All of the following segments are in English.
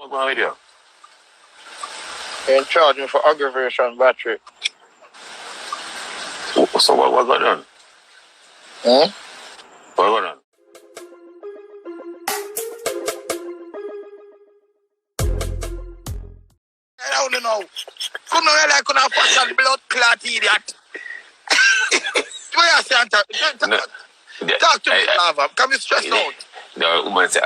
What's going on with you? They charge me for aggravation battery. So what going on? Hmm? What going on? I don't know. Come on, like a fashion blood clot idiot. What you say? Talk to me, Lava. Come you stressed out. The woman said,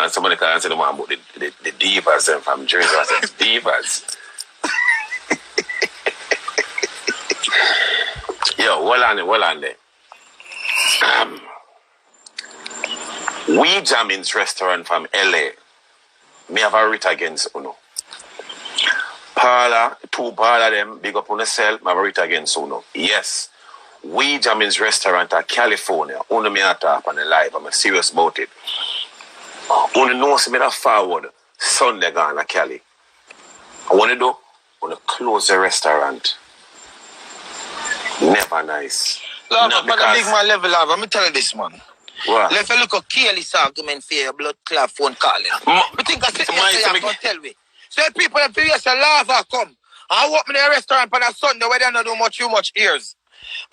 somebody can answer the one about the divas and from Jersey. I said, divas. Yo, hold on there. We Jammins restaurant from LA. Me have a writ against Uno. Parla, two parla them, big up on the cell, me have a writ against Uno. Yes. We Jammins restaurant at California. Uno me a talk on the live. I'm serious about it. Uno knows me that forward Sunday gone to Cali. I want to do, I want to close the restaurant. Never nice. Lava, but a big man level, Lava. Let me tell you this, man. What? Let's look at Kelly's argument for your blood clot phone calling. I think I said yesterday I'm going to tell me. So people that feel yes, Lava come. I walk me in a restaurant on a Sunday where they don't do much, too much ears.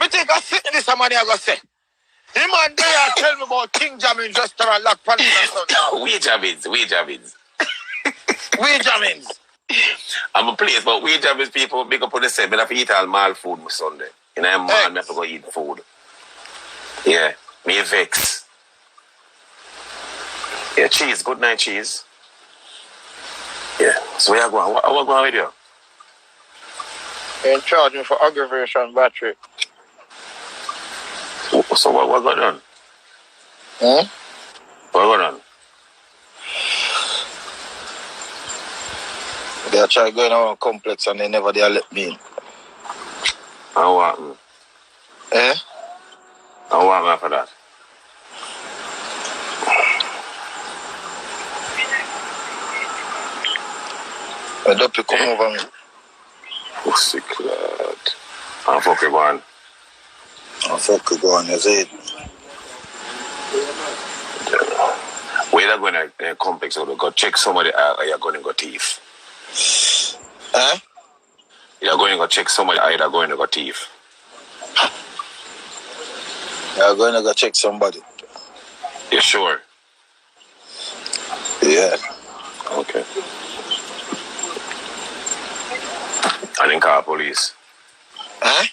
I think I sit in this somebody I go say. Him and they are tell me about King Jammins restaurant lock on Sunday. We Jammins. We Jammins. I'm a place, but we Jammins people big up on the set. But I have to eat all mal food on Sunday. You know, I have to go eat food. Yeah, me vex. Yeah, cheese. Good night, cheese. Yeah. So where you going? What going with you? They charge me for aggravation battery. So what going on? Hmm? What going on? They try going around complex and they never dare let me in. And what happened? Eh? And what happened after that? I don't to come over me. Pussy clot. And fuck you going. And fuck you going, you see it? Where you going to complex or go check somebody or you're going to go thief? Eh? You're going to go check somebody or you're going to go thief? You're going to go check somebody. You sure? Yeah. Okay. I didn't call police. Huh?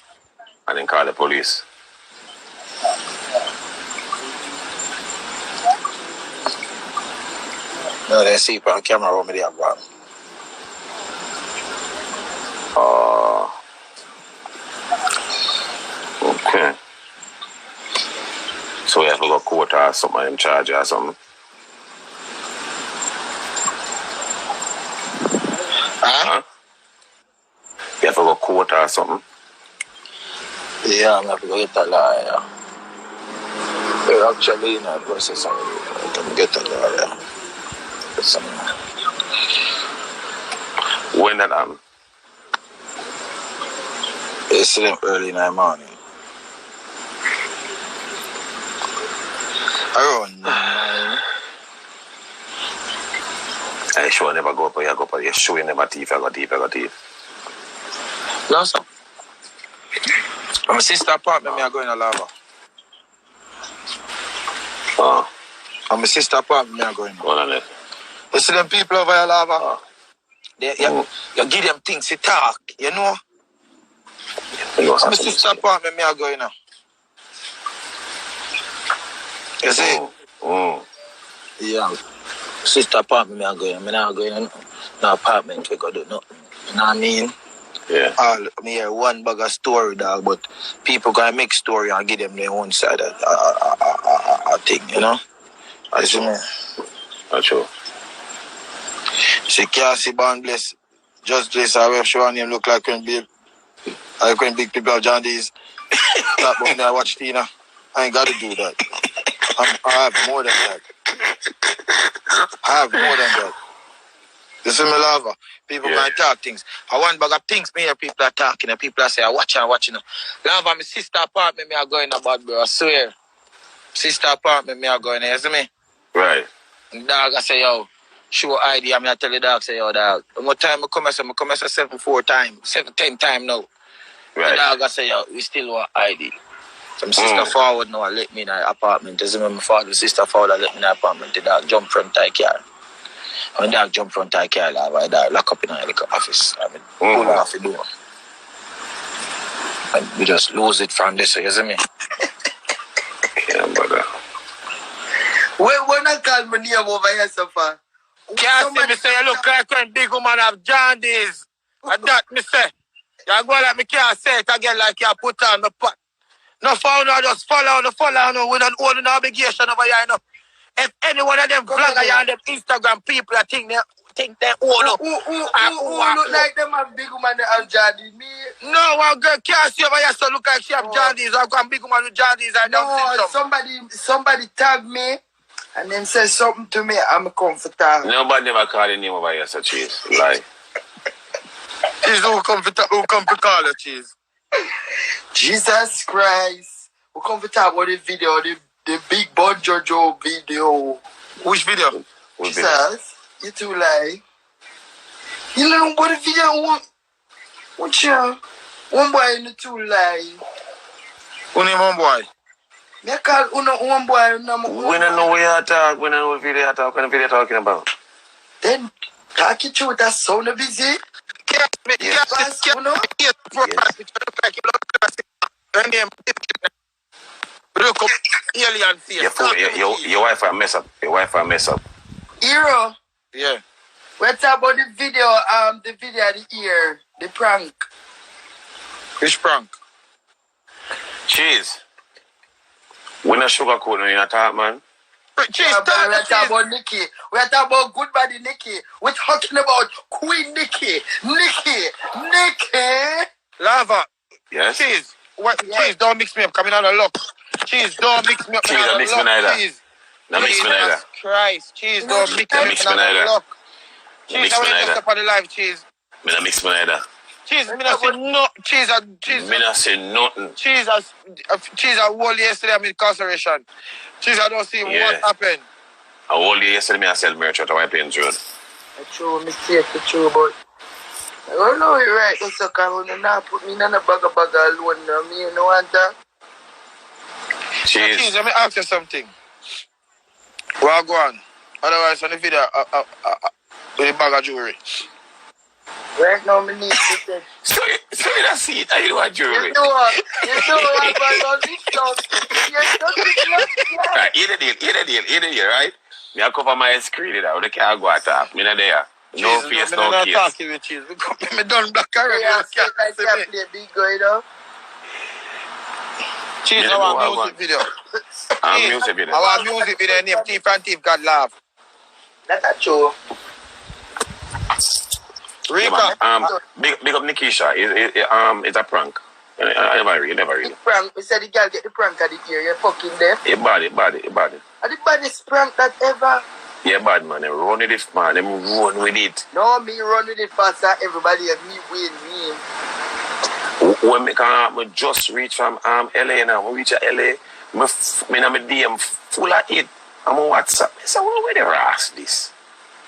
I didn't call the police. No, they see it on camera over there, bro. Okay. So we have to go court or something in charge or something? Huh? You have to go court or something? Yeah, I'm going to go get a lawyer. They're actually in a process. I can get a lawyer. When that happened? Yesterday early in the morning. Around 9. I sure never go up or you go up. You sure you never thief, I go thief. No, sir. My sister apartment, me are going to Lava. And my sister apartment, me are going. Hold on there. You see them people over here, Lava? You give them things to talk, you know? My sister apartment, me are going now. You see? Yeah. Sister apartment, me are going. I'm not going in no apartment, we go do nothing. You know what I mean? Yeah. I hear one bag of story, dog, but people can make story and give them their own side of thing, you know? That's true. That's true. See, Cassie Bond bless. Just bless our show and him look like when big people have John D's. That but I watch Tina. I ain't got to do that. I have more than that. You see me, Lava? People can talk things. I want bag of things me hear people are talking and people are saying, watching. Lava, my sister apartment, me are going about, bro. I swear. Sister apartment, me are going, you see me? Right. And dog, I say, yo, show ID, I'm going to tell the dog, say, yo, dog. One time I come here 10 times now. Right. The dog, I say, yo, we still want ID. Some sister forward now, let me in the apartment. Doesn't remember my father, sister forward, let me in the apartment. The dog jump from the car. When the dog jump from the car, the dog lock up in the office. I mean, pull off the door. And we just lose it from this, you see me? Yeah, brother. When I call my name over here so far. Can't see me say, you look like when big woman have jaundice. And that me say. You go like me can't say it again like you put on the pot. No phone, no, just follow, no. We don't own no obligation over here, you know. If any one of them vloggers and them Instagram people think they own up. Who look like them have big woman that have jaundice? Me? No, one girl can't see over here so look like she have jaundice. I've got big woman with jaundice. No, somebody tag me and then say something to me. I'm comfortable. Nobody never call the name over here, so cheese. Lie. Cheese, who come to call her, cheese? Jesus Christ. We come to talk about the video, the big Bon Jojo video. Which video? Jesus, you too lie. You know what the video what you? One boy in the two lie. Who name one boy? Me call one boy. We don't know where you talk. We don't know what video you talk. What kind of video talking about? Then talk it through that sound of busy. Your wife a mess up. Hero. Yeah. What about the video? The video of the ear, the prank. Which prank? Cheese. We not sugarcoat in your talk, man. We're talking about Nikki. We're talking about good body Nikki. We're talking about Queen Nikki. Lava. Yes. Cheese. What? Yes. Cheese, don't mix me up. Coming out of luck. Cheese, don't mix me up. Cheese, don't mix me neither. Cheese. Don't mix me neither. Christ. Cheese, don't mix me neither. Cheese, I want to step on the live, cheese. Me not mix me neither. Cheese, me not say no. Cheese. Me not say nothing. Cheese, I Wull yesterday I'm in incarceration. Cheese, I don't see what happened. I Wull yesterday I sell merch at White Plains Road. That's true, mistake, it's true, but I don't know it right, so come on, now put me in a bag alone, me, you know what that? Cheese, let me ask you something. Well, go on. Otherwise, on the video, with a bag of jewelry. Right now, me need to say. So you don't see it, you want jewelry. You know what, but on this stuff, right, hear the deal, right? Me I cover my screen there, the car go attack. Me not there. No face, no case. I'm not talking with cheese. Me done black already. Yeah, like you play big girl, though. Cheese, I want music video. I want music video name Thief and Thief God Laugh. That's true. Rika. Big up Nikisha. It's a prank. You never read. The prank, we said the girl get the prank at the ear, you're fucking there. You bad. Are the baddest prank that ever? Yeah, bad man. Them run with it, man. Them run with it. No, me run with it faster. Everybody and me win. When me just reach from LA now. We reach LA. Me na me DM full of it. I'm on WhatsApp. I say, where they ras this?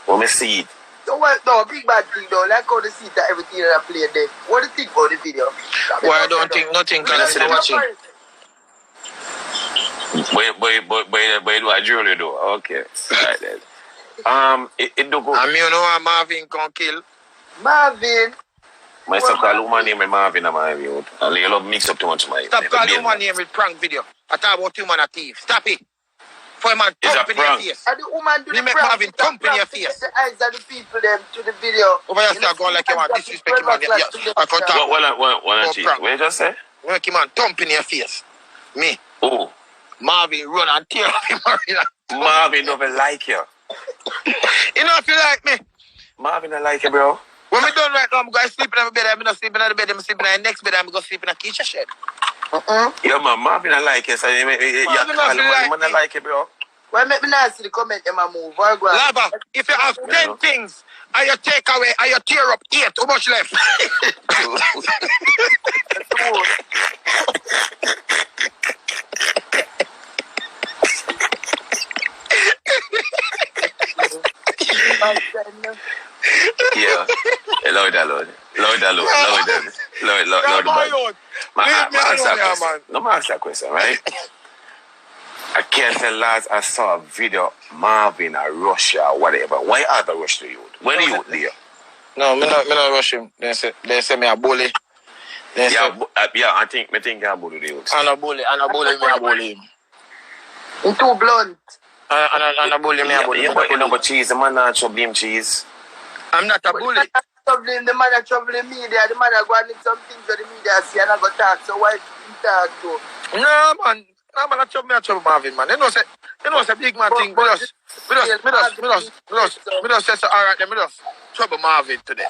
When me see it. No, big bad thing though. Like how they see that everything that I play there. What do you think about the video? Well, I don't think nothing can I see them watching. But do a jewelry though. Okay. Alright then. It do go. And me, you know Marvin can kill. Marvin. Myself call woman name with Marvin and my youth. And you love mix up too much my. Stop calling woman name with prank video. I talk about human a thief. Stop it. For a man thump in your face. And the woman do the prank. Marvin thump in your face. The eyes of the people them to the video. Over here start going like you want disrespect man. Yeah. I can talk. What you just say? When you man thump in your face. Me. Oh. Marvin run and tear up him. Marvin don't like you. You know if you like me. Marvin don't like you, bro. When we done right now, I'm going to sleep in my bed. I'm not sleeping in the bed. I'm sleeping in the next bed. I'm going to sleep in a kitchen shed. Yeah, man, Marvin don't like you. So you don't like you, bro. Why make me not see the comment in my move? Lava, if you have 10 things and you take away and you tear up 8, how much left? Yeah. Lord alone. Lord alone. No, I ask that question, right? I can't tell lads I saw a video Marvin or Russia or whatever. Why other rush the youth? Where the youth there? No, me not rush him. They say me a bully. I think I'm bully the youth. And a bully me a bully him. In too blunt. And a bully me a bully him. But you know but cheese, the man not trouble him cheese. I'm not a bully. The man that trouble the media, the man that go and some things that the media see and I go talk, so why you talk to? No man, I trouble Marvin man. You know say big man thing, me just say so alright, then me just trouble Marvin today.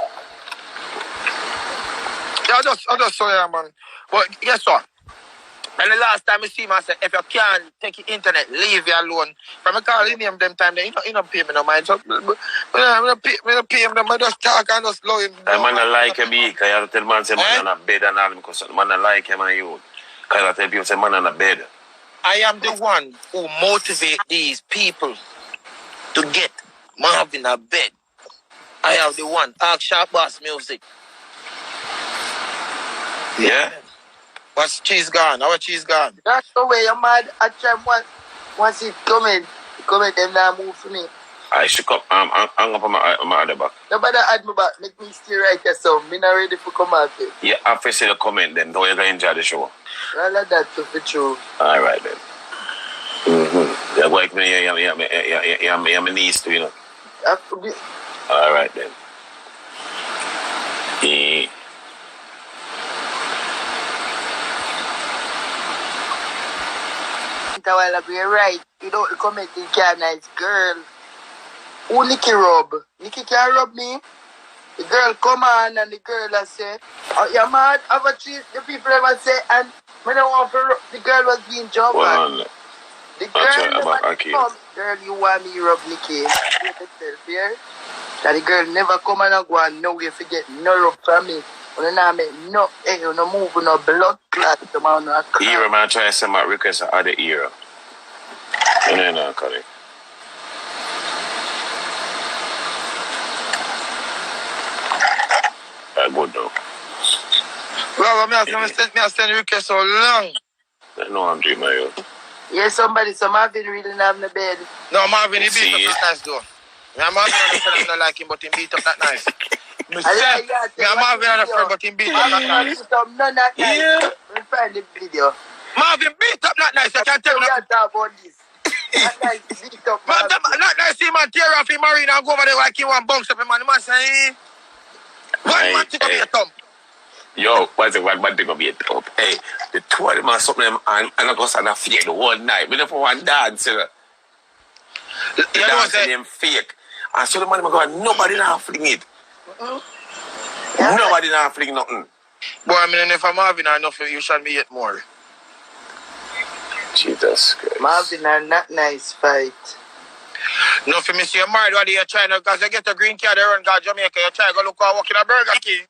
Yeah, I just saw ya man. But guess what? And the last time I see him, I said, if you can't take your internet, leave you alone. From a call in him them time, you don't pay me no mind. So, I don't pay him, I just talk and just love him. I man not like him, because you have to tell man, say man on a bed and all him, because man not like him and you. Because I tell people, say man on a bed. I am the one who motivate these people to get Marvin a bed. I am the one. Ask Sharp Boss Music. Yeah? What's cheese gone? Our cheese gone? That's the way you're mad. I try once it comment them now move for me. I should come, hang up on my other back. Nobody add me back, make me stay right here, so I'm not ready for come out here. Yeah, after see the comment then, don't you going to enjoy the show? I like that to be true. Alright then. You're like me, you're my niece too, you know. Alright then. Yeah. A while ago, you're right. You don't comment in can nice girl. Who Nikki rub? Nikki can rub me. The girl come on and the girl I say, oh, you're mad? Have a treat. The people ever say, and when I want for the girl was being jumped. Well, the girl never come. Girl, you want me rub Nikki? That the girl never come and go and no way forget no rub from me. When I make no egg, no move, no blood clot, the man no clot. Era man try to send my request to other era. And then I cut it. I good though. Well, I send request so long. I know I'm doing my own. Yeah, somebody, so Marvin really not have no bed. No, Marvin, he beat up that nice though. Yeah, Marvin on the friend, I don't like him, but he beat up that nice. Marvin on the friend, but he beat up that nice. Yeah. We'll find the video. Marvin beat up that nice, I can't tell you. Talk about this. That nice beat up, man. Not nice, see man tear off him marine and go over there like he want bunks up him, man. The man say, one man to go be a thump. Yo, what's it? One man to go be a thump. Hey, the two of them are something, and I go stand and fake the whole night. We never want dance, you know. The dance is them fake. And so the man go, nobody now fling it. Nobody now fling nothing. Boy, I mean, if I'm Marvin, I know you shall me yet more. Jesus Christ. Marvin are not nice fight. No, for me, see you married, what are you trying to, because you get a green card, you run to Jamaica, you try to go look how walk in a Burger King.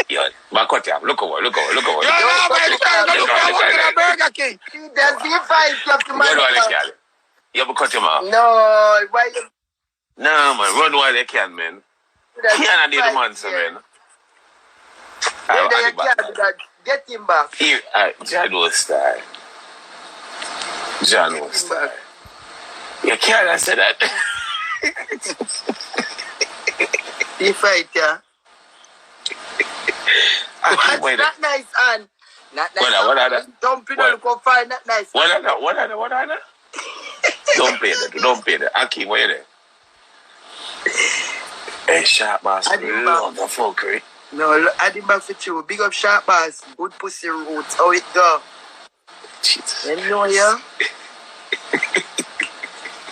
Yo. Man, cut him. Look over. Yo, but you try to look how walk in a Burger King. Does he fight up to my man? You have to cut him off. No, why you... No, man, run while they can, man. Can't do the monster, man. Get him back. Here, John will style. You can't say that. He fight, yeah. What's not nice, and not nice. Don't pay the go find not nice. What are that? Don't pay that. Aki, where you there? Hey, Sharp Boss, love the fuckery. No, I didn't back for you. Big up Sharp Boss. Good pussy roots. How it go? Jesus. You know, yeah?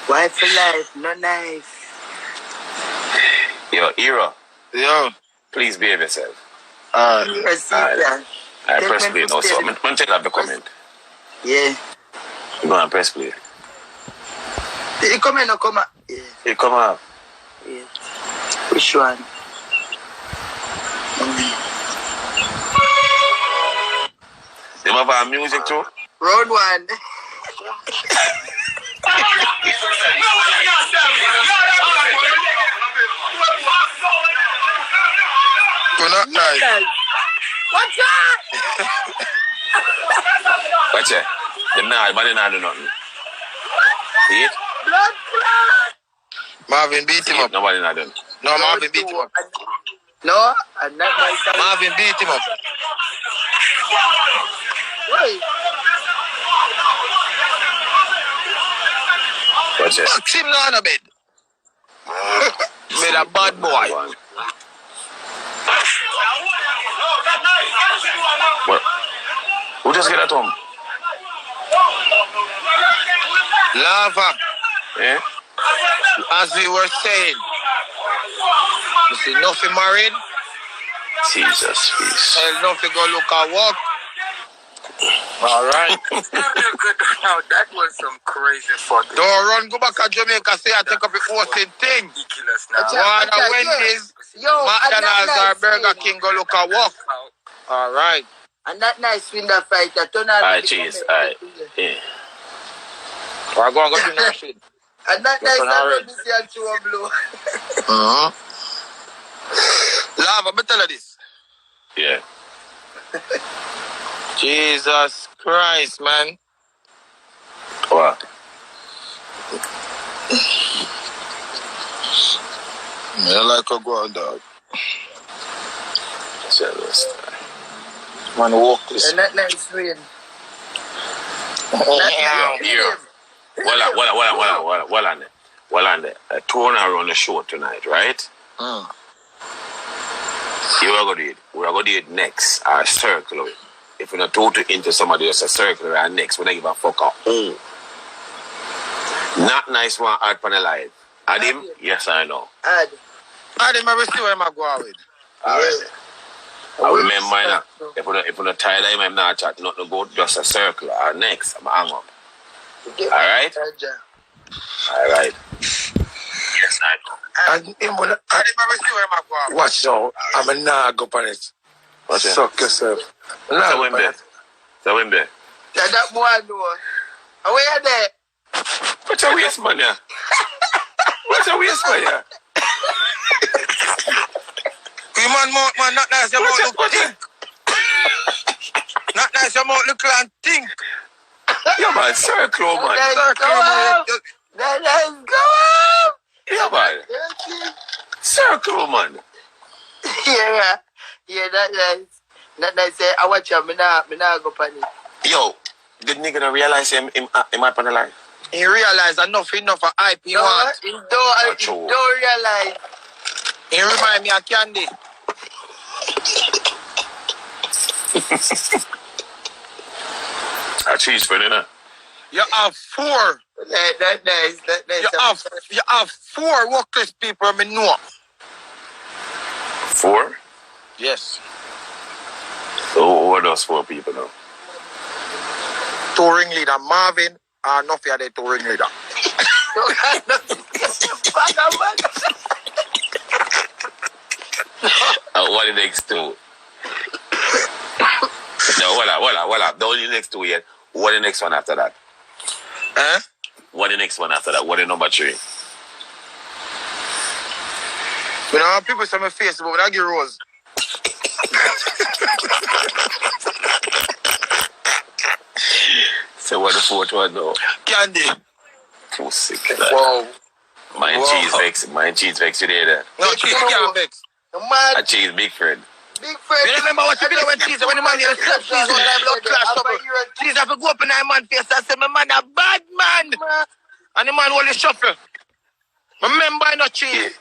Wife for life, no knife. Yo, Era. Yo. Please behave yourself. I press play now, so I'm going to take the comment. Yeah. Go and press play. Did it come in or come out? Yeah. It come out. Yeah. Which one? They have our music too? Round one. You're not nice. What's that? Watch it. Them not, but they not do nothing. See it? Blood clot. Marvin beat him up. Nobody not done. No, Marvin beat him up. No, and not my son. Marvin beat him up. Wait. Watch it. Box him down a bit. Made a bad boy. What? Who just get at home? Lava. Eh? As we were saying. You see, nothing married. Jesus, please. And nothing go look at work. All right. Now that was some crazy fucking. Don't run, go back to Jamaica, say I take up the hosting thing. Ridiculous now. One of Wendy's, McDonald's or Burger King go look at work. All right. And that nice window fighter, turn on. Alright, cheese. Alright. Yeah. We're going to go do that shit. And that nice window this year to a blue. Lava, let me tell you this. Yeah. Jesus Christ, man. What? I like a go on, dog. Jealous. Man, walk this. And that nice win. Here. Well on there. Two hour on the show tonight, right? You are going to do it. We are going to do it next. Our circle. If we're not total into somebody else, a circle our next. We don't give a fuck a home. Not nice one out on the live. Adim? Yes, I know. Adim, I will see where I'm going with. Alright. I remember now. If we're not tired of him, I'm not chatting. Not to go just a circle. Our next, I'm hang up. Alright? Alright. Yes, I know. I will see where I'm going. Watch out. I'm a nag up on it. What's that? Suck yourself. What's a Wimby? Yeah, that boy know. Where you there? What's a waste man, yeah? What's a waste man, yeah? Man, not nice. Your mouth look think. Not nice. Your mouth look and think. Yeah, man, circle, man. Let's go. Yeah, man. Circle, man. Yeah, that nice. That nice. I watch him. Me nah go panic. Yo, did nigga not realize him up on the line? He realized enough for hype he want. He don't realize. He remind me of Candy. A cheese friend, innit? You have four. That nice. You have four workless people me know. 4? Yes. So who are those 4 people now? 2 ringleader Marvin and nothing of the 2 ringleader. What the next 2? No, hold up. Don't the next 2 yet. What the next one after that? Huh? What the next one after that? What the number 3? You know, people say my Facebook, but I give Rose. So what the 4th one now? Candy. Too sick. Wow. Mine cheese vex today there. No, cheese can't vex. Man, A cheese big friend. big friend. You remember what you did when cheese, when the man here slap cheese on that blood clash trouble. Cheese have to go up in that man face and say, my man a bad man. And the man will shuffle. Remember not cheese.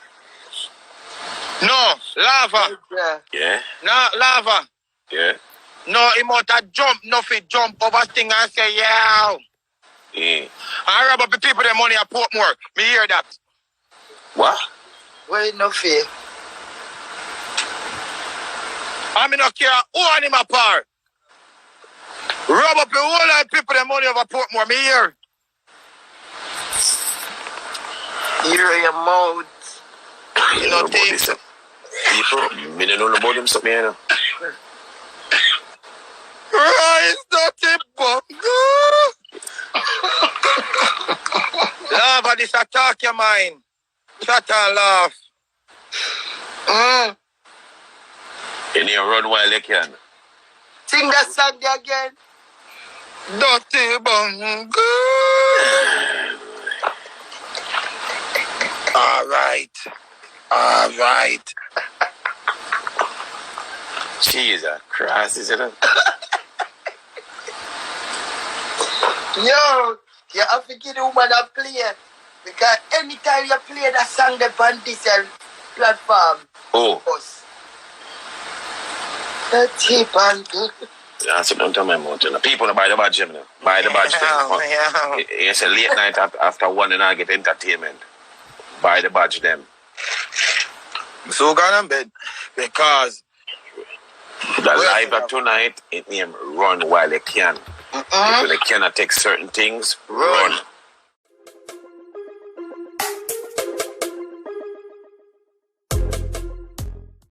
No, lava. Yeah? No, lava. Yeah? No, he must have jump, nothing jump over thing and say, yeah. Yeah. I rob up the people their money at Portmore. Me hear that. What? Wait, no fear. I mean, not care who on him apart. Rob up the whole lot of people their money over Portmore. Me hear. Hear your mouth. You know, things. People, me don't know about them something, you know. Rise dirty bungo. Lava, this attack your mind. Shut and laugh. You need to run while you can. Sing that song again. Dirty bungle. All right. Jesus Christ, isn't it? Yo, you have to give the woman a play. Because anytime you play that song, they on this platform. Oh. Us. Dirty bungle. That's what I'm telling my mouth. People don't buy the badge, you know. Buy the badge thing. It's a late night after 1 and I get entertainment. Buy the badge them. So gone on bed because the live at tonight, it name run while you can. If you cannot take certain things, run.